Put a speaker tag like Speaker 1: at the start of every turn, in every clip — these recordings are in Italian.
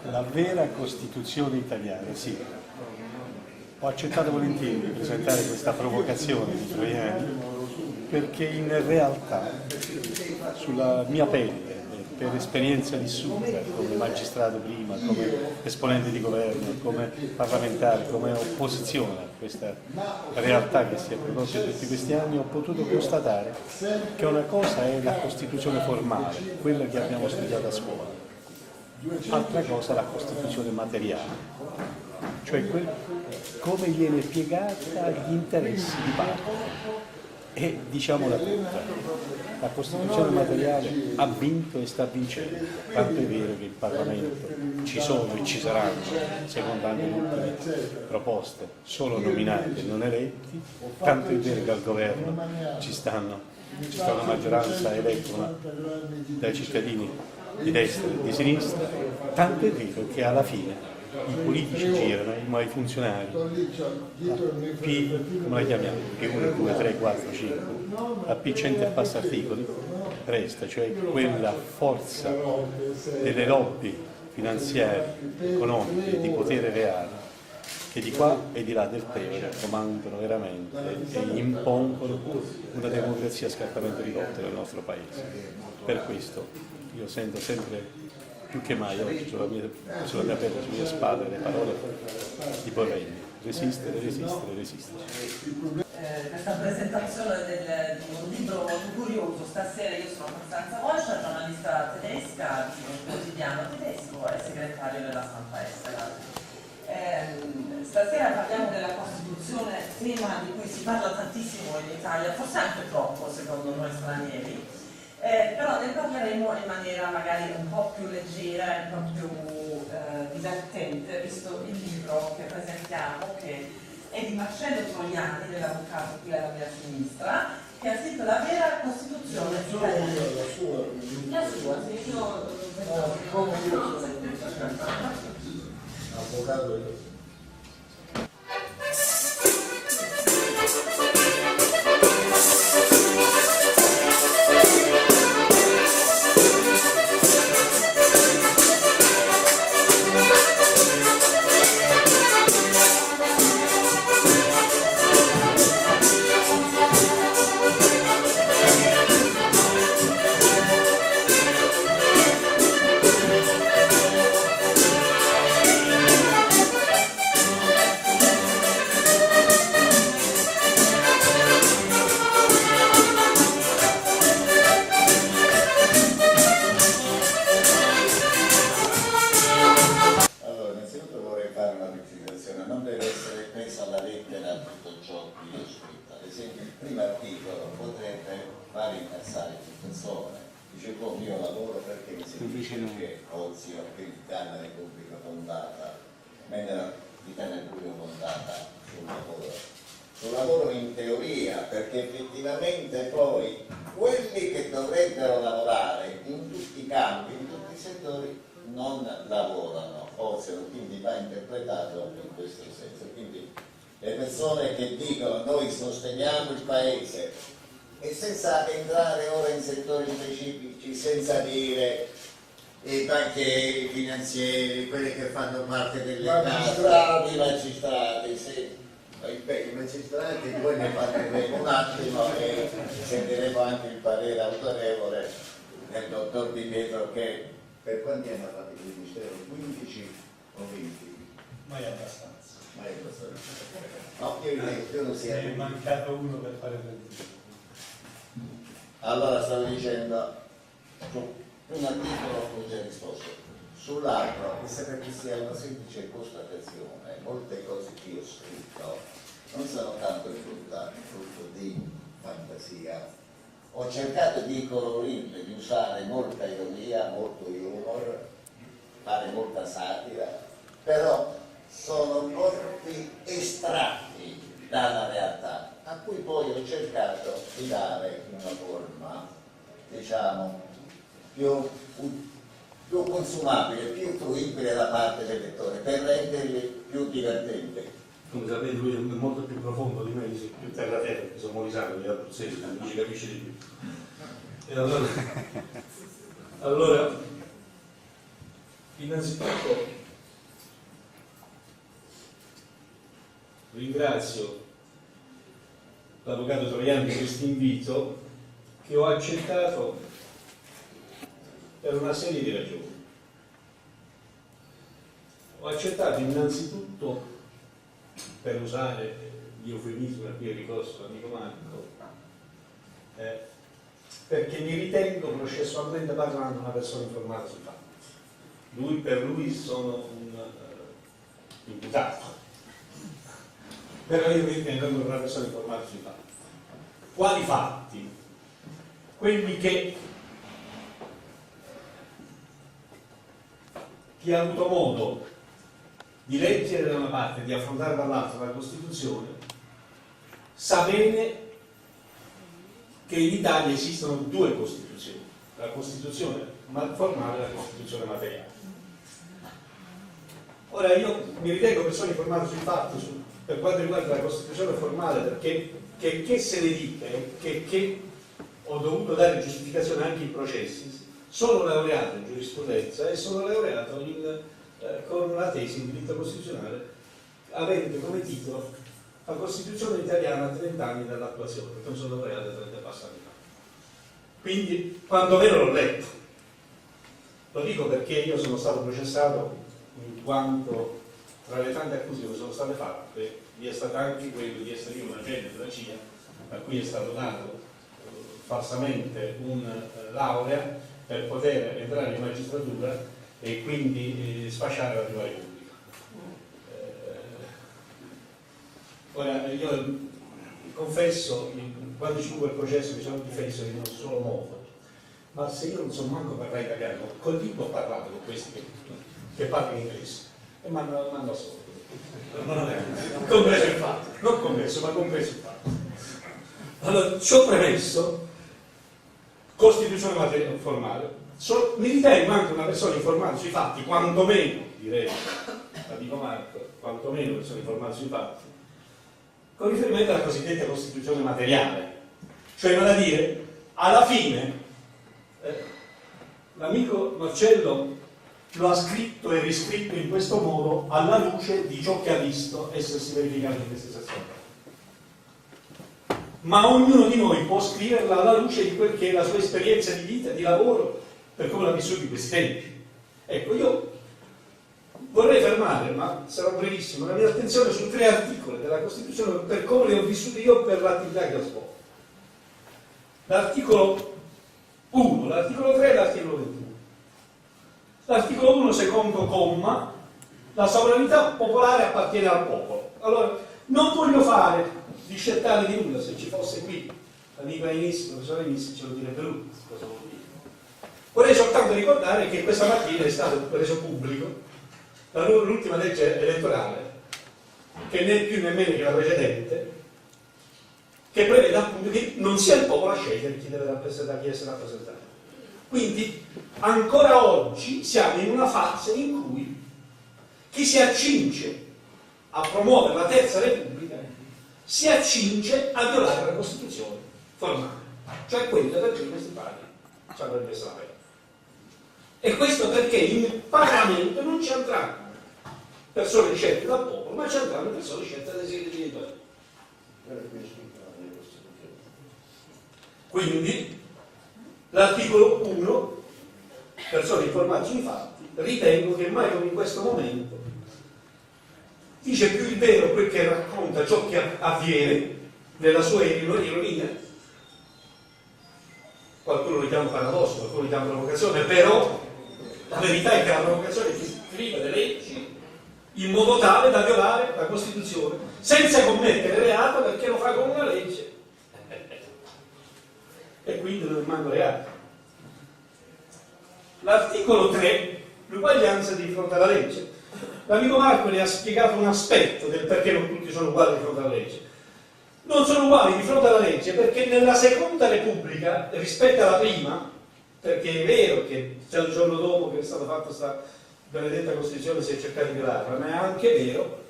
Speaker 1: La vera Costituzione italiana, sì. Ho accettato volentieri di presentare questa provocazione di Troiani perché in realtà sulla mia pelle, per esperienza vissuta come magistrato prima, come esponente di governo, come parlamentare, come opposizione a questa realtà che si è prodotta in tutti questi anni, ho potuto constatare che una cosa è la Costituzione formale, quella che abbiamo studiato a scuola, altra cosa è la Costituzione materiale, cioè come viene piegata agli interessi di parte. E diciamola tutta, la Costituzione materiale ha vinto e sta vincendo, tanto è vero che il Parlamento ci sono e ci saranno, secondo anche le ultime proposte, solo nominati e non eletti, tanto è vero che al governo ci sta una maggioranza eletta dai cittadini di destra e di sinistra, tanto è vero che alla fine i politici girano, ma i funzionari, come la chiamiamo? P1, 2, 3, 4, 5, la P 100 e passa articoli, resta, cioè quella forza delle lobby finanziarie, economiche, di potere reale, che di qua e di là del Tevere comandano veramente e impongono una democrazia scartamento ridotta nel nostro Paese. Per questo io sento sempre più che mai oggi sulla mia pelle, sulle mie spalle, le parole di Borrelli: resistere, resistere, resistere.
Speaker 2: Questa presentazione di un libro molto curioso, stasera io sono Costanza Wolscher, giornalista tedesca di un quotidiano tedesco e segretario della Stampa Estera. Stasera parliamo della Costituzione, tema di cui si parla tantissimo in Italia, forse anche troppo secondo noi stranieri. Però ne parleremo in maniera magari un po' più leggera e un po' più divertente, visto il libro che presentiamo, che è di Marcello Troiani, dell'avvocato qui alla mia sinistra, che ha scritto La vera Costituzione italiana. La sua, sì, io
Speaker 3: avvocato. Sul lavoro in teoria, perché effettivamente poi quelli che dovrebbero lavorare in tutti i campi, in tutti i settori, non lavorano, quindi va interpretato in questo senso. Quindi le persone che dicono noi sosteniamo il paese, e senza entrare ora in settori specifici, senza dire i banchieri, i finanzieri, quelli che fanno parte delle case, i magistrati, sì. I magistrati poi ne parleremo un attimo e sentiremo anche il parere autorevole del dottor Di Pietro, che per quanti anni ha fatto il ministero? 15 o 20?
Speaker 1: Mai abbastanza.
Speaker 3: Mai abbastanza. No, io non sia.
Speaker 1: È mancato uno per fare il.
Speaker 3: Allora stavo dicendo, un articolo ho già risposto, sull'altro, mi sembra che sia una semplice constatazione, molte cose che io ho scritto non sono tanto frutto di fantasia, ho cercato di colorirle, di usare molta ironia, molto humor, fare molta satira, però sono corpi estratti dalla realtà, a cui poi ho cercato di dare una forma, diciamo, più consumabile, più fruibile da parte del lettore, per renderli più divertenti.
Speaker 1: Come sapete lui è molto più profondo di me,
Speaker 4: abruzzese, non ci capisce di più. E allora, innanzitutto ringrazio l'avvocato Troiani per questo invito, che ho accettato per una serie di ragioni. Ho accettato innanzitutto, per usare l'eufemismo a cui è ricorso l'amico Marco, perché mi ritengo processualmente parlando una persona informata sui fatti. Per lui sono un imputato, però io mi ritengo una persona informata sui fatti. Quali fatti? Quelli che chi ha avuto modo di leggere da una parte e di affrontare dall'altra la Costituzione sa bene che in Italia esistono due Costituzioni, la Costituzione formale e la Costituzione materiale. Ora io mi ritengo persona informata sui fatti per quanto riguarda la Costituzione formale, perché che se ne dica, che ho dovuto dare giustificazione anche in processi, sono laureato in giurisprudenza e sono laureato con una tesi in diritto costituzionale avente come titolo La Costituzione italiana a 30 anni dall'attuazione, perché non sono laureato 30 passati fa. Quindi, quantomeno l'ho letto. Lo dico perché io sono stato processato in quanto tra le tante accuse che sono state fatte vi è stato anche quello di essere io un agente della CIA a cui è stato dato falsamente una laurea per poter entrare in magistratura e quindi sfasciare la prima repubblica. Ora io confesso, quando ci fu quel processo mi sono difeso in un solo modo, ma se io non so manco parlare italiano, col libro ho parlato con questi che parlano inglese e mi hanno assolto. Compreso il fatto, non compreso, ma compreso il fatto. Allora, ciò premesso, Costituzione formale, mi ritengo anche una persona informata sui fatti, quantomeno, direi, la dico Marco, quantomeno persona informata sui fatti, con riferimento alla cosiddetta Costituzione materiale. Cioè, vale a dire, alla fine, l'amico Marcello lo ha scritto e riscritto in questo modo alla luce di ciò che ha visto essersi verificato in queste sezioni. Ma ognuno di noi può scriverla alla luce di quel che è la sua esperienza di vita, di lavoro, per come l'ha vissuto in questi tempi. Ecco, io vorrei fermare, ma sarò brevissimo, la mia attenzione su 3 articoli della Costituzione per come li ho vissuti io per l'attività che ho svolto. L'articolo 1, l'articolo 3 e l'articolo 21. L'articolo 1, secondo comma, la sovranità popolare appartiene al popolo. Allora, non voglio fare discettare di nulla, se ci fosse qui l'amico Ainis, il professore Ainis, ce lo direbbe lui, cosa vuol dire. Vorrei soltanto ricordare che questa mattina è stato reso pubblico l'ultima legge elettorale, che né più né meno che la precedente, che prevede appunto che non sia il popolo a scegliere chi deve rappresentare, chi essere rappresentato. Quindi ancora oggi siamo in una fase in cui chi si accinge a promuovere la Terza Repubblica si accinge a violare la Costituzione formale, cioè quella per cui questi padri ci avrebbe essere aperto. E questo perché in Parlamento non ci andranno persone scelte dal popolo, ma ci andranno persone scelte dai segreti elettorali. Quindi l'articolo 1, persone informate sui fatti, ritengo che mai come in questo momento dice più il vero quel che racconta ciò che avviene nella sua ironia. Qualcuno lo chiama paradosso, qualcuno lo chiama provocazione, però la verità è che la provocazione è che scrive le leggi in modo tale da violare la Costituzione senza commettere reato, perché lo fa con una legge e quindi non è manco reato. L'articolo 3, l'uguaglianza di fronte alla legge. L'amico Marco ne ha spiegato un aspetto del perché non tutti sono uguali di fronte alla legge. Non sono uguali di fronte alla legge perché nella Seconda Repubblica, rispetto alla prima, perché è vero che già il giorno dopo che è stata fatta questa benedetta Costituzione si è cercato di violarla, ma è anche vero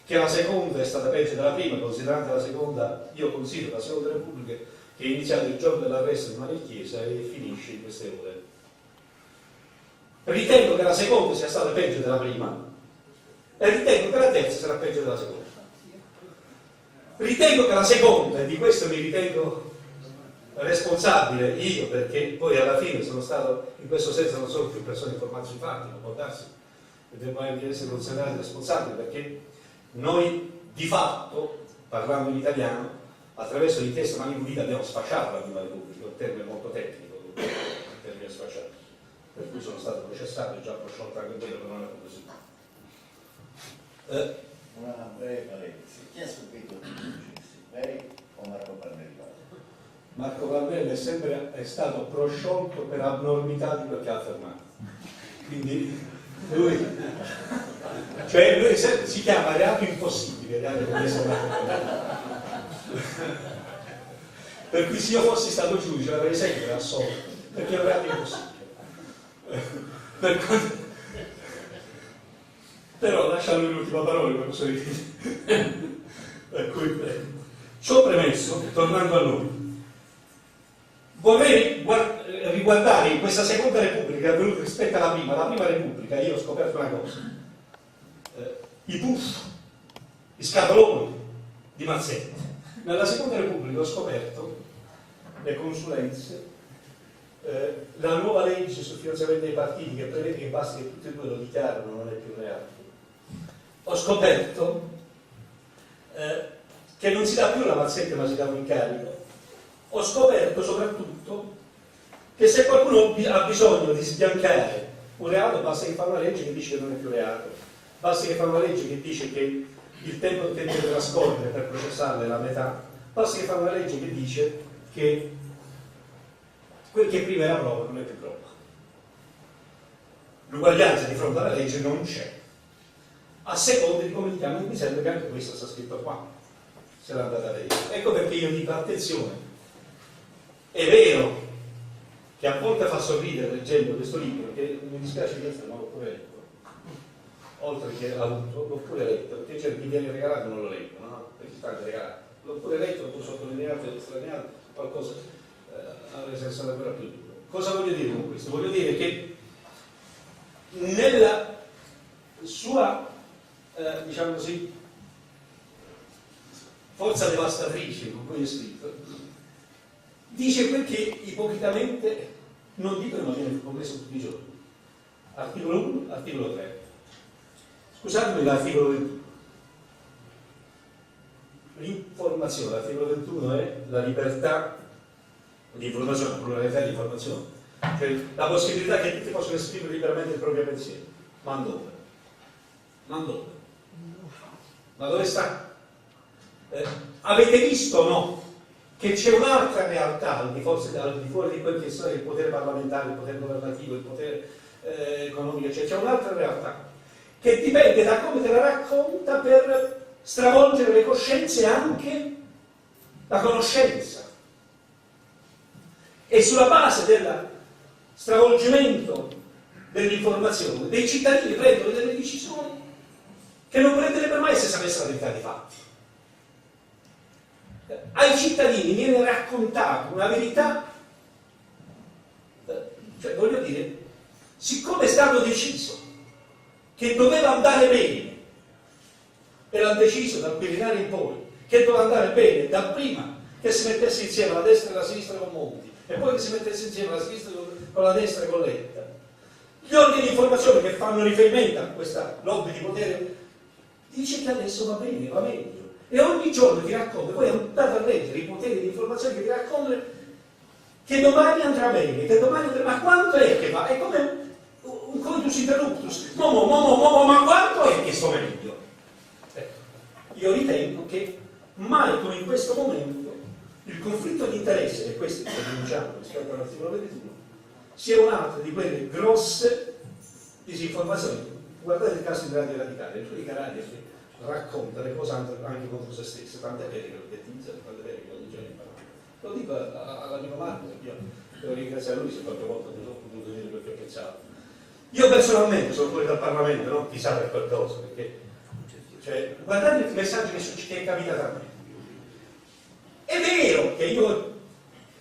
Speaker 4: che la seconda è stata peggio della prima, considerando la seconda, io considero la seconda Repubblica che è iniziato il giorno dell'arresto di Maria Chiesa e finisce in queste ore. Ritengo che la seconda sia stata peggio della prima e ritengo che la terza sarà peggio della seconda. Ritengo che la seconda, e di questo mi ritengo responsabile io, perché poi alla fine sono stato, in questo senso non sono più persone informate sui fatti, non può darsi che devo anche essere considerato responsabile, perché noi di fatto, parlando in italiano, attraverso l'inchiesta Mani Pulite abbiamo sfasciato la Prima Repubblica, un termine molto tecnico, il termine sfasciato, per cui sono stato processato e già prosciolto anche quello, però non è così.
Speaker 3: Una breve parentesi. Chi ha subito più processi? Lei o Marco Pannella?
Speaker 4: Marco Pannella è stato prosciolto per abnormità di quel che ha affermato. Quindi lui si chiama reato impossibile, reato commesso da Pannella. Per cui se io fossi stato giudice l'avrei sempre assolto, perché è un reato impossibile. Però lasciando l'ultima parola, come posso dire. Per cui, ciò premesso, tornando a noi, vorrei riguardare in questa seconda Repubblica che è avvenuta rispetto alla prima. La prima Repubblica, io ho scoperto una cosa: i puff, i scatoloni di Mazzetti. Nella seconda Repubblica ho scoperto le consulenze, la nuova legge sul finanziamento dei partiti che prevede che basta che tutti e due lo dichiarano, non è più reato. Ho scoperto che non si dà più la Mazzetti ma si dà un incarico. Ho scoperto soprattutto che se qualcuno ha bisogno di sbiancare un reato basta che fa una legge che dice che non è più reato, basta che fa una legge che dice che il tempo che deve trascorrere per processarla è la metà, basta che fa una legge che dice che quel che prima era prova non è più prova. L'uguaglianza di fronte alla legge non c'è, a seconda di come li chiamano. Mi sembra che anche questo sta scritto qua, se l'andate a vedere. Ecco perché io dico attenzione, è vero che a volte fa sorridere leggendo questo libro, che mi dispiace di essere, ma l'ho pure letto, oltre che avuto, l'ho pure letto, perché c'è chi viene regalato non lo leggo, no? Perché sta regalato, l'ho pure letto, l'ho pure sottolineato e estraniato, qualcosa avrei senso ancora più duro. Cosa voglio dire con questo? Voglio dire che nella sua diciamo così, forza devastatrice con cui è scritto, dice quel che ipocritamente non dicono ma viene commesso tutti i giorni. Articolo 1, articolo 3. Scusatemi, l'articolo 21. L'informazione, l'articolo 21 è la libertà di informazione, la pluralità di informazione, cioè la possibilità che tutti possano esprimere liberamente il proprio pensiero. Ma dove? Ma dove? Ma dove sta? Avete visto o no che c'è un'altra realtà al di fuori di quel che sono il potere parlamentare, il potere governativo, il potere economico, cioè c'è un'altra realtà che dipende da come te la racconta per stravolgere le coscienze e anche la conoscenza. E sulla base del stravolgimento dell'informazione dei cittadini prendono delle decisioni che non prenderebbero mai se sapessero la verità dei fatti. Ai cittadini viene raccontata una verità, cioè voglio dire, siccome è stato deciso che doveva andare bene, e l'ha deciso dal Quirinale in poi, che doveva andare bene da prima che si mettesse insieme la destra e la sinistra con Monti, e poi che si mettesse insieme la sinistra con la destra con Letta, gli ordini di informazione che fanno riferimento a questa lobby di potere dice che adesso va bene, va meglio. E ogni giorno ti racconta, poi andate a leggere i poteri di informazione che ti raccontano che domani andrà bene, che domani andrà, ma quanto è che va? È come un coitus interruptus, ma quanto è che sto meglio? Ecco, io ritengo che mai come in questo momento il conflitto di interesse, e questo sto denunciando rispetto all'articolo 21, sia un'altra di quelle grosse disinformazioni. Guardate il caso di Radio Radicale, il Giudica Radio che racconta le cose anche contro se stesse, tant'è vero che lo dettizzano, tant'è vero che lo dice in parola. Lo dico all'amico Marco, perché io devo ringraziare lui se qualche volta mi sono potuto dire quel che pensavo. Io personalmente sono fuori dal Parlamento, non chissà per qualcosa, perché Cioè, guardate il messaggio che è capitato a me. È vero che io ho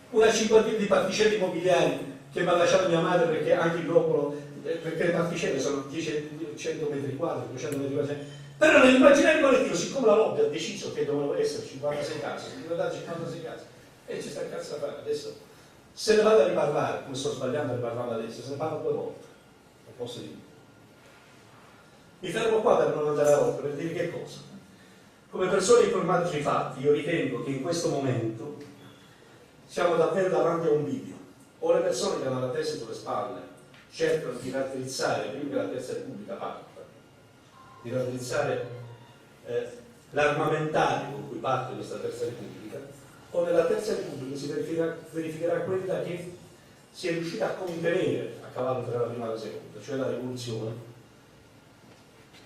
Speaker 4: una cinquantina di particelle immobiliari che mi ha lasciato mia madre, perché anche il globulo, perché le particelle sono 100 metri quadri, 200 metri quadri, però nell'immaginario collettivo, siccome la lobby ha deciso che dovevano essere 56 case, devono dare 56 case, e ci sta cazzo a fare. Adesso se ne vado a riparlare, come sto sbagliando a riparlare adesso, se ne parlo 2 volte, non posso dire. Mi fermo qua per non andare avanti, per dire che cosa. Come persone informate sui fatti, io ritengo che in questo momento siamo davvero davanti a un bivio. O le persone che hanno la testa sulle spalle cercano di raddrizzare, prima che la Terza Repubblica parta, di raddrizzare l'armamentario con cui parte questa Terza Repubblica, o nella Terza Repubblica si verificherà quella che si è riuscita a contenere a cavallo tra la prima e la seconda, cioè la rivoluzione,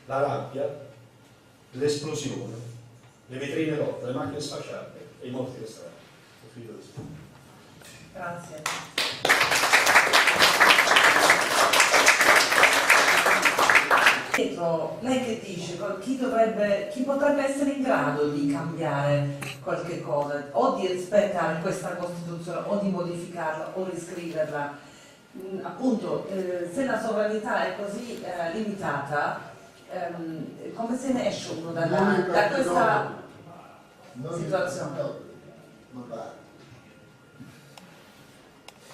Speaker 4: la rabbia, l'esplosione, le vetrine rotte, le macchine sfasciate e i morti per strada.
Speaker 2: Grazie. Pietro, lei che dice, chi potrebbe essere in grado di cambiare qualche cosa, o di rispettare questa Costituzione, o di modificarla, o riscriverla? Appunto, se la sovranità è così limitata, come se ne esce uno da questa situazione?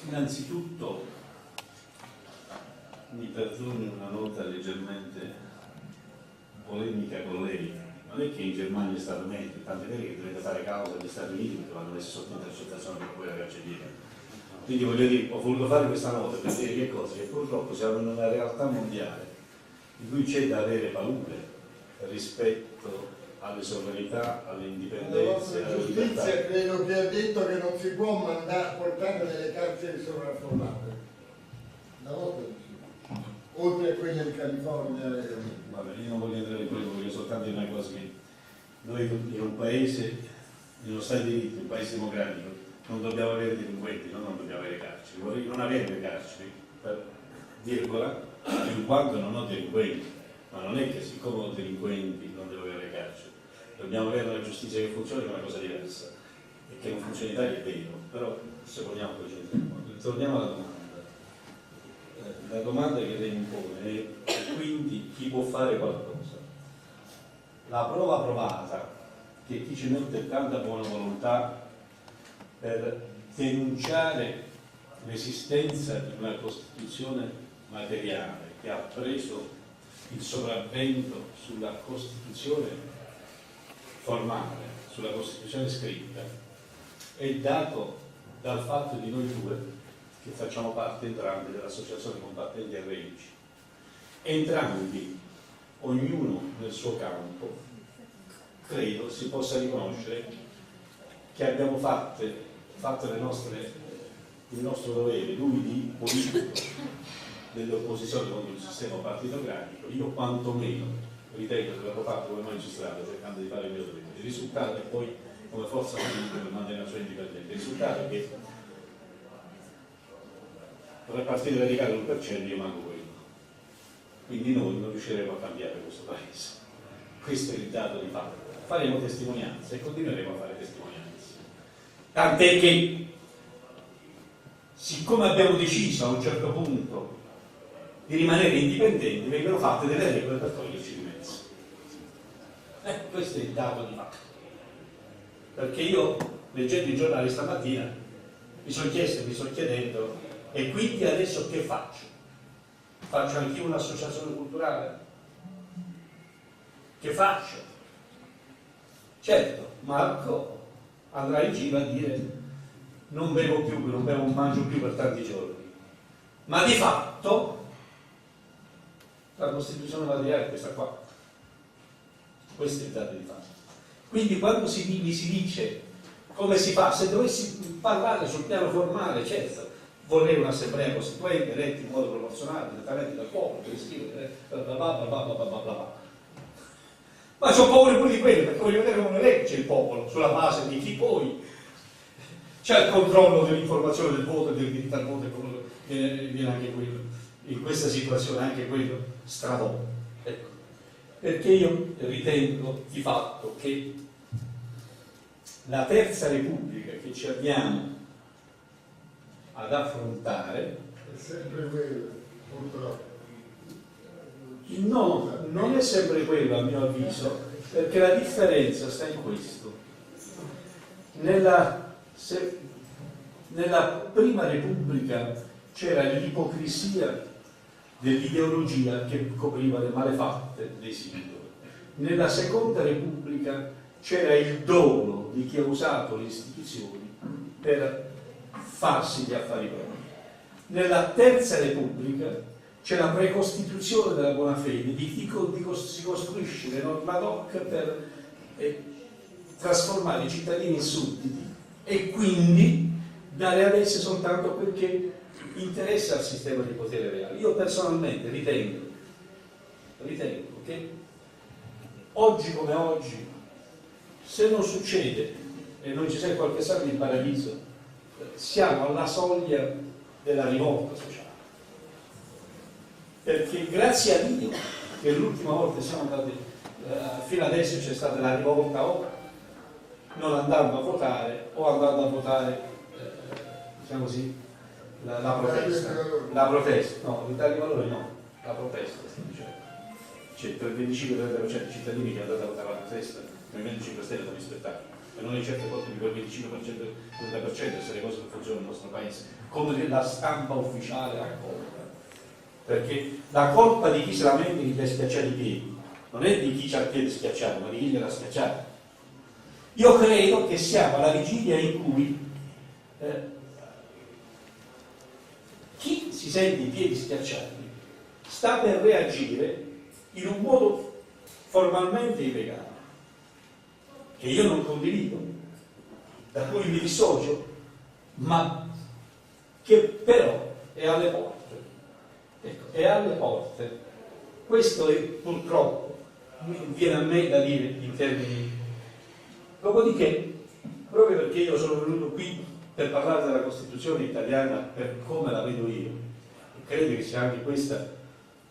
Speaker 5: Innanzitutto mi perdoni una nota leggermente polemica con lei. Non è che in Germania è stato meglio, tant'è vero che dovete fare causa agli Stati Uniti perché vanno messi sotto intercettazione per poi la cancelliera. Quindi voglio dire, ho voluto fare questa nota per dire che cosa? Che purtroppo siamo in una realtà mondiale in cui c'è da avere paure rispetto alle sovranità, alle indipendenze, alle libertà.
Speaker 6: Giustizia credo che ha detto che non si può portare nelle carceri sovraffollate. Una volta oltre a quelle di California.
Speaker 5: Vabbè, io non voglio entrare in quello, voglio soltanto dire una cosa, che noi in un paese, in uno Stato di diritto, un paese democratico, non dobbiamo avere delinquenti, non dobbiamo avere carceri. Vorrei non avere le carceri, per virgola, in quanto non ho delinquenti, ma non è che siccome ho delinquenti non devo avere le carceri. Dobbiamo avere una giustizia che funzioni, che è una cosa diversa, e che non funzioni in Italia è vero, però se vogliamo poi centriamo. Torniamo alla domanda. La domanda che lei mi pone è quindi chi può fare qualcosa. La prova provata che chi ci mette tanta buona volontà per denunciare l'esistenza di una Costituzione materiale che ha preso il sopravvento sulla Costituzione formale, sulla Costituzione scritta, è dato dal fatto di noi due che facciamo parte entrambi dell'Associazione Combattenti RIC. Entrambi, ognuno nel suo campo, credo si possa riconoscere che abbiamo fatto il nostro dovere, lui di politico dell'opposizione contro il sistema partitocratico, io quantomeno ritengo che l'avevo fatto come magistrato cercando di fare il mio dovere. Il risultato è poi come forza politica per mantenere la sua indipendenza. Il risultato è che tra il partito radicale l'1% io manco quello. Quindi noi non riusciremo a cambiare questo paese. Questo è il dato di fatto. Faremo testimonianza e continueremo a fare testimonianza. Tant'è che, siccome abbiamo deciso a un certo punto di rimanere indipendenti, vengono fatte delle regole per toglierci di mezzo. Questo è il dato di fatto. Perché io, leggendo i giornali stamattina, mi sono chiesto e mi sto chiedendo, e quindi adesso che faccio? Faccio anch'io un'associazione culturale? Che faccio? Certo, Marco andrà in giro a dire non bevo più, non mangio più per tanti giorni. Ma di fatto la Costituzione materiale è questa qua. Questo è il dato di fatto. Quindi quando mi si dice come si fa, se dovessi parlare sul piano formale, certo, vorrei un'assemblea costituente eletta in modo proporzionale, direttamente dal popolo, per scrivere, ma ho paura pure di quello, perché voglio vedere come elegge il popolo, sulla base di chi poi c'è il controllo dell'informazione del voto e del diritto al voto, e come viene anche quello, in questa situazione anche quello stravolto. Ecco.
Speaker 4: Perché io ritengo di fatto che la Terza Repubblica che ci avviamo ad affrontare
Speaker 6: È sempre quello, purtroppo.
Speaker 4: no, non è sempre quello a mio avviso, perché la differenza sta in questo. Nella Prima Repubblica c'era l'ipocrisia dell'ideologia che copriva le malefatte dei singoli. Nella Seconda Repubblica c'era il dono di chi ha usato le istituzioni per farsi gli affari propri. Nella Terza Repubblica c'è la precostituzione della buona fede, di chi si costruisce le norme ad hoc per trasformare i cittadini in sudditi e quindi dare ad esse soltanto quel che interessa al sistema di potere reale. Io personalmente ritengo che oggi come oggi, se non succede e non ci sia qualche salvo in paradiso, siamo alla soglia della rivolta sociale. Perché grazie a Dio che l'ultima volta siamo andati, fino adesso c'è stata la rivolta o non andando a votare o andando a votare, diciamo così, la protesta, no, l'Italia dei Valori no, la protesta, sto dicendo. C'è tra il 25 e il 30% dei cittadini che hanno andato a votare la protesta, il Movimento 5 Stelle da rispettare. E non è certo colpa di quel 25% e il 30% se le cose non funzionano nel nostro paese, come la stampa ufficiale racconta. Perché la colpa di chi se la mente di chi ha schiacciato i piedi non è di chi ha il piede schiacciato, ma di chi gliel'ha schiacciato. Io credo che siamo alla vigilia in cui chi si sente i piedi schiacciati sta per reagire in un modo formalmente illegale, che io non condivido, da cui mi dissocio, ma che però è alle porte. Ecco, è alle porte. Questo è purtroppo, viene a me da dire in termini. Dopodiché, proprio perché io sono venuto qui per parlare della Costituzione italiana per come la vedo io, e credo che sia anche questa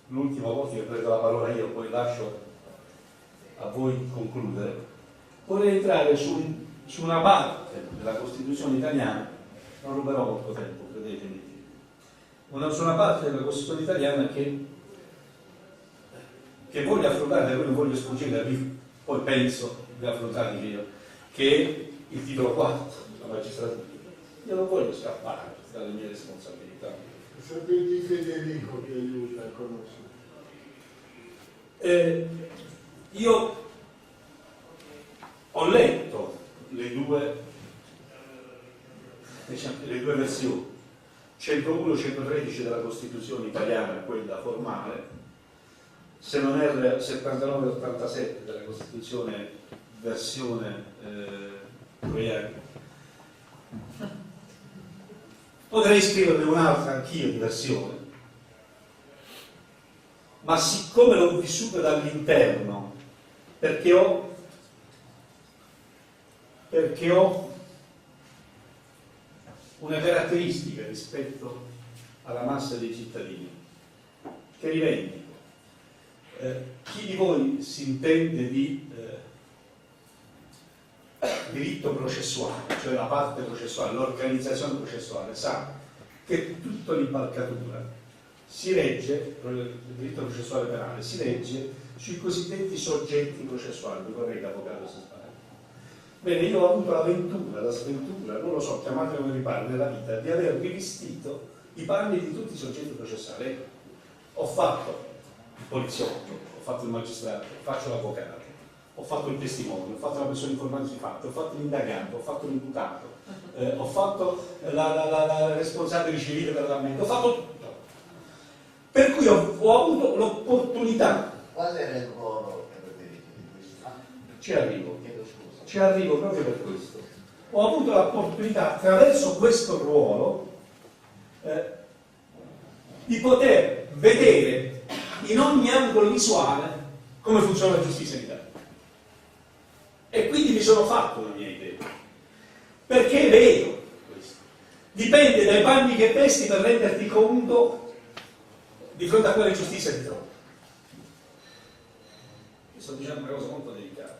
Speaker 4: l'ultima volta che prendo la parola io, poi lascio a voi concludere, vorrei entrare su una parte della Costituzione italiana, non ruberò molto tempo, credetemi, su una parte della Costituzione italiana che voglio affrontare, non voglio sfuggire, poi penso di affrontare io, che è il titolo 4, la magistratura. Io non voglio scappare dalle mie responsabilità.
Speaker 6: Sapete Federico che aiuta a conoscere.
Speaker 4: Io ho letto le due versioni, 101 e 113 della Costituzione italiana, quella formale, se non erro 79 e 87 della Costituzione versione troiana. Potrei scriverne un'altra anch'io di versione, ma siccome l'ho vissuta dall'interno, perché ho una caratteristica rispetto alla massa dei cittadini, che rivendico. Chi di voi si intende di diritto processuale, cioè la parte processuale, l'organizzazione processuale, sa che tutta l'impalcatura si regge, il diritto processuale penale, si regge sui cosiddetti soggetti processuali. Vi vorrei l'avvocato si sbaglia. Bene, io ho avuto l'avventura, la sventura, non lo so, chiamatelo come vi pare, nella vita, di aver rivestito i panni di tutti i soggetti processuali. Ho fatto il poliziotto, ho fatto il magistrato, faccio l'avvocato, ho fatto il testimone, ho fatto la persona informata sui fatti, ho fatto l'indagato, ho fatto l'imputato, ho fatto la responsabile civile per l'ammento, ho fatto tutto. Per cui ho avuto l'opportunità.
Speaker 3: Qual era il ruolo che preferite di questo?
Speaker 4: Ci arrivo proprio per questo. Ho avuto l'opportunità, attraverso questo ruolo, di poter vedere in ogni angolo visuale come funziona la giustizia in Italia. E quindi mi sono fatto la mia idea. Perché è vero questo. Dipende dai panni che vesti per renderti conto di fronte a quale giustizia ti trovi. sto dicendo una cosa molto delicata.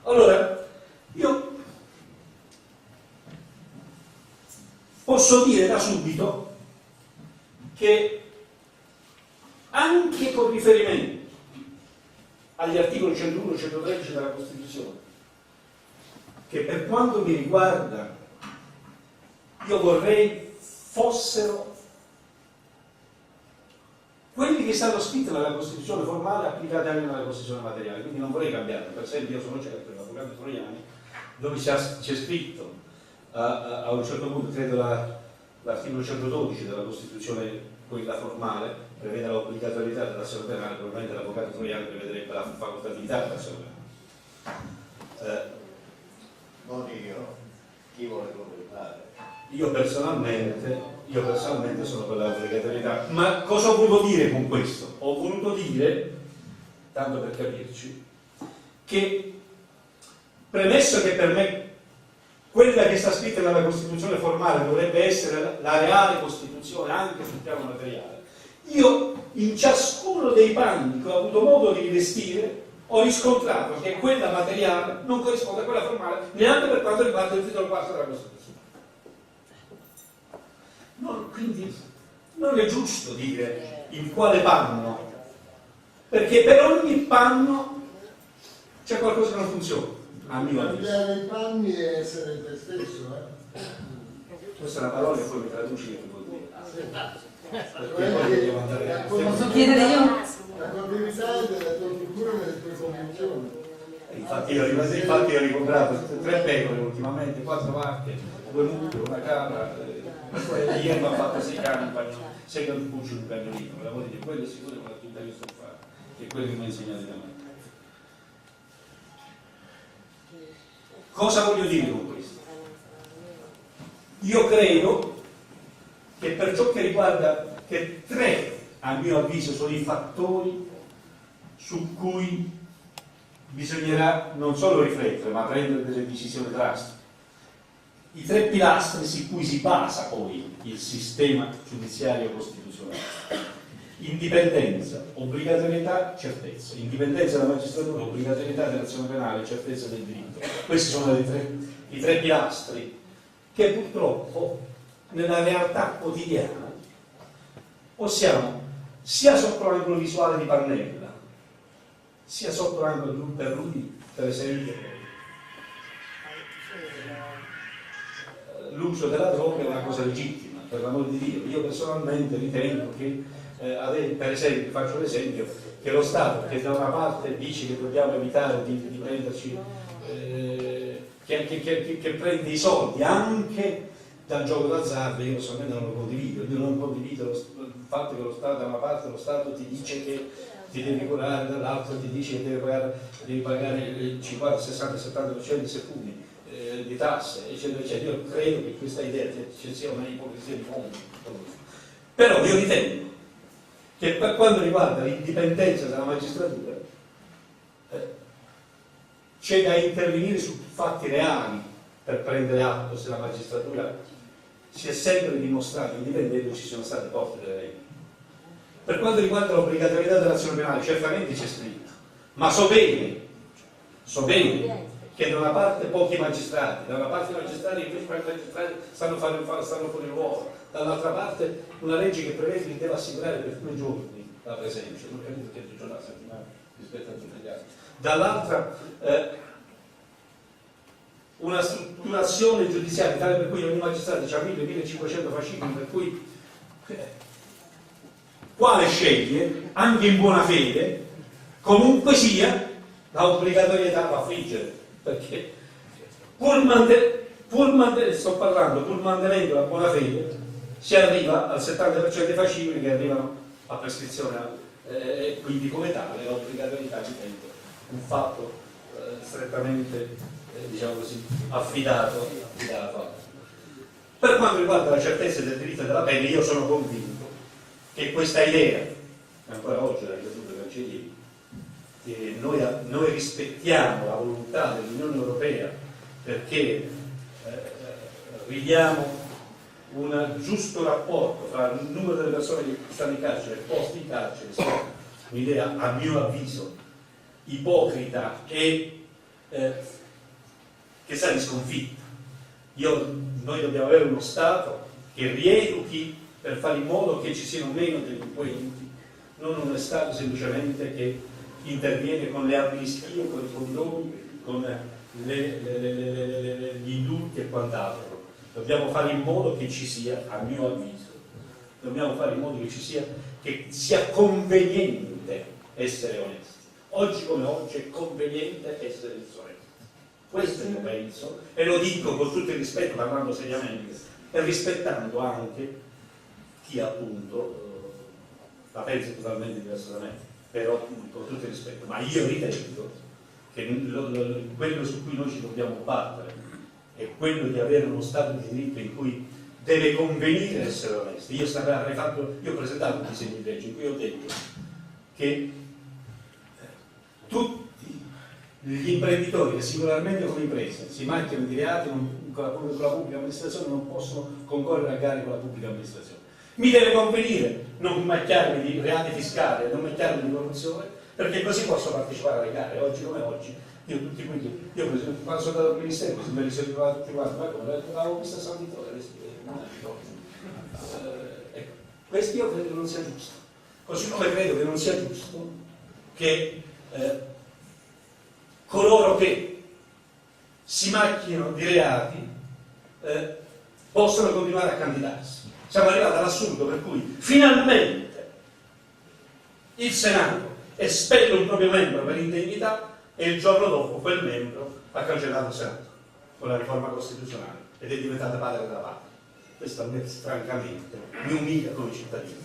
Speaker 4: Allora, io posso dire da subito che anche con riferimento agli articoli 101 e 113 della Costituzione, che per quanto mi riguarda io vorrei fossero quelli che stanno scritti nella Costituzione formale applicati anche nella Costituzione materiale, quindi non vorrei cambiarli. Per esempio io sono certo che l'avvocato Troiani, dove c'è scritto a un certo punto, credo l'articolo 112 della Costituzione, quella formale, prevede l'obbligatorietà dell'azione penale, probabilmente l'avvocato Troiani prevederebbe la facoltatività dell'azione penale.
Speaker 3: Non io, chi vuole commentare?
Speaker 4: Io personalmente sono per l'obbligatorietà. Ma cosa ho voluto dire con questo? Ho voluto dire, tanto per capirci, che premesso che per me quella che sta scritta nella Costituzione formale dovrebbe essere la reale Costituzione anche sul piano materiale, io in ciascuno dei panni che ho avuto modo di rivestire ho riscontrato che quella materiale non corrisponde a quella formale neanche per quanto riguarda il titolo 4 della Costituzione. Quindi non è giusto dire in quale panno, perché per ogni panno c'è qualcosa che non funziona, a mio avviso.
Speaker 6: Cambiare i panni e essere te stesso,
Speaker 4: Questa è una parola che poi mi traduci che vuol dire. Perché
Speaker 6: Cioè,
Speaker 4: poi devo andare.
Speaker 2: Posso chiedere io?
Speaker 6: La continuità della tua cultura e delle tue convinzioni.
Speaker 4: Infatti io ho ricomprato 3 pecore ultimamente, 4 vacche, 2 mucche, una capra, ieri mi ha fatto 6 cani, 6 cucci un cagnolino, me la vuoi dire, quello è sicuro che è l'attività che sto a fare, che è quello che mi ha insegnato da me. Cosa voglio dire con questo? Io credo che per ciò che riguarda, che 3, a mio avviso, sono i fattori su cui bisognerà non solo riflettere, ma prendere delle decisioni drastiche. I 3 pilastri su cui si basa poi il sistema giudiziario costituzionale: indipendenza, obbligatorietà, certezza. Indipendenza della magistratura, obbligatorietà dell'azione penale, certezza del diritto. Questi sono i 3 pilastri che purtroppo nella realtà quotidiana possiamo, sia sotto l'angolo visuale di Pannella, sia sotto l'angolo di Perruni, per esempio, l'uso della droga è una cosa legittima, per l'amor di Dio. Io personalmente ritengo che, per esempio, faccio l'esempio, che lo Stato, che da una parte dice che dobbiamo evitare di prenderci, che prende i soldi anche dal gioco d'azzardo, io personalmente non lo condivido. Io non condivido il fatto che lo Stato, da una parte lo Stato ti dice che ti devi curare, dall'altro ti dice che devi pagare il 50, 60, 70% se fumi di tasse, eccetera, eccetera. Io credo che questa idea ci sia una ipocrisia di fondo. Però io ritengo che per quanto riguarda l'indipendenza della magistratura c'è da intervenire su fatti reali per prendere atto se la magistratura si è sempre dimostrata indipendente e ci sono state porte delle regole. Per quanto riguarda l'obbligatorietà dell'azione penale, certamente c'è scritto, ma so bene che da una parte pochi magistrati, da una parte i magistrati invece stanno fuori ruolo, dall'altra parte una legge che prevede che deve assicurare per 2 giorni la presenza, non capito che 2 giorni alla settimana rispetto a tutti gli altri, dall'altra una strutturazione giudiziaria tale per cui ogni magistrato ha 1000-1500 fascicoli, per cui quale sceglie, anche in buona fede, comunque sia, la obbligatorietà va a friggere, perché pur mantenendo la buona fede, si arriva al 70% dei fascicoli che arrivano a prescrizione, quindi come tale l'obbligatorietà diventa un fatto strettamente diciamo così, affidato. Per quanto riguarda la certezza del diritto e della pena, io sono convinto che questa idea, ancora oggi l'ha ripetuto Cancellieri, che noi rispettiamo la volontà dell'Unione Europea perché viviamo un giusto rapporto tra il numero delle persone che stanno in carcere e posti in carcere, un'idea a mio avviso ipocrita e che sa di sconfitta. Noi dobbiamo avere uno Stato che rieduchi per fare in modo che ci siano meno delinquenti, non uno Stato semplicemente che interviene con le amnistie, con i condoni, con gli indulti e quant'altro. Dobbiamo fare in modo che ci sia, a mio avviso, dobbiamo fare in modo che sia conveniente essere onesti. Oggi come oggi è conveniente essere disonesti. Questo io penso, e lo dico con tutto il rispetto, parlando seriamente, e rispettando anche chi appunto la pensa totalmente diverso da me, però con tutto il rispetto. Ma io ritengo che quello su cui noi ci dobbiamo battere è quello di avere uno Stato di diritto in cui deve convenire essere onesti. Io ho presentato un disegno di legge in cui ho detto che tutti gli imprenditori che singolarmente come impresa si macchiano di reati con la pubblica amministrazione non possono concorrere a gare con la pubblica amministrazione. Mi deve convenire non macchiarmi di reati fiscali, non macchiarmi di corruzione, perché così posso partecipare alle gare. Oggi come oggi, io per esempio, quando sono andato al ministero, me li sono ritrovati tutti quanti, ma come l'avevo vista a San Vittore, ecco, questo io credo che non sia giusto. Così come credo che non sia giusto che coloro che si macchiano di reati possono continuare a candidarsi. Siamo arrivati all'assurdo per cui finalmente il Senato espelle un proprio membro per indegnità e il giorno dopo quel membro ha cancellato il Senato con la riforma costituzionale ed è diventata padre della patria. Questo a me francamente mi umilia come cittadino.